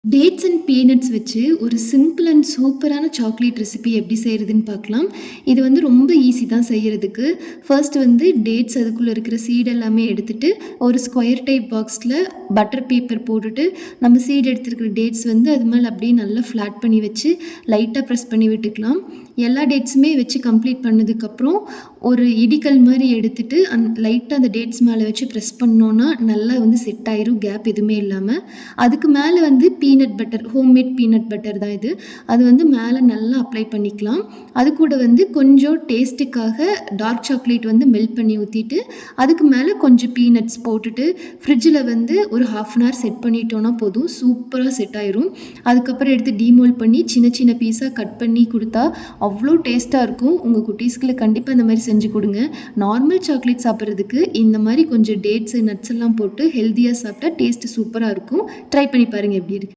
Dates and peanuts வச்சு ஒரு simple and சூப்பரான சாக்லேட் ரெசிபி எப்படி செய்கிறதுன்னு பார்க்கலாம். இது வந்து ரொம்ப ஈஸி தான் செய்கிறதுக்கு. ஃபர்ஸ்ட் வந்து டேட்ஸ் அதுக்குள்ளே இருக்கிற சீட் எல்லாமே எடுத்துட்டு ஒரு ஸ்கொயர் டைப் பாக்ஸில் பட்டர் பேப்பர் போட்டுட்டு நம்ம சீட் எடுத்துருக்கிற டேட்ஸ் வந்து அது மேலே அப்படியே நல்லா ஃப்ளாட் பண்ணி வச்சு லைட்டாக ப்ரெஸ் பண்ணி விட்டுக்கலாம். எல்லா டேட்ஸுமே வச்சு கம்ப்ளீட் பண்ணதுக்கப்புறம் ஒரு இடிக்கல் மாதிரி எடுத்துட்டு லைட்டாக அந்த டேட்ஸ் மேலே வச்சு ப்ரெஸ் பண்ணோன்னா நல்லா வந்து செட் ஆயிரும், கேப் எதுவுமே இல்லாமல். அதுக்கு மேலே வந்து peanut butter, homemade peanut butter தான் இது. அது வந்து மேலே நல்லா அப்ளை பண்ணிக்கலாம். அது கூட வந்து கொஞ்சம் டேஸ்ட்டுக்காக டார்க் சாக்லேட் வந்து மெல்ட் பண்ணி ஊற்றிட்டு அதுக்கு மேலே கொஞ்சம் பீனட்ஸ் போட்டுட்டு ஃப்ரிட்ஜில் வந்து ஒரு 1/2 அன் ஹவர் செட் பண்ணிட்டோன்னா போதும், சூப்பராக செட் ஆயிரும். அதுக்கப்புறம் எடுத்து டீமோல் பண்ணி சின்ன சின்ன பீஸாக கட் பண்ணி கொடுத்தா அவ்வளோ டேஸ்ட்டாக இருக்கும். உங்கள் குட்டீஸ்களை கண்டிப்பாக இந்த மாதிரி செஞ்சு கொடுங்க. நார்மல் சாக்லேட் சாப்பிட்றதுக்கு இந்த மாதிரி கொஞ்சம் டேட்ஸு நட்ஸ் எல்லாம் போட்டு ஹெல்த்தியாக சாப்பிட்டா டேஸ்ட்டு சூப்பராக இருக்கும். ட்ரை பண்ணி பாருங்கள் எப்படி இருக்குது.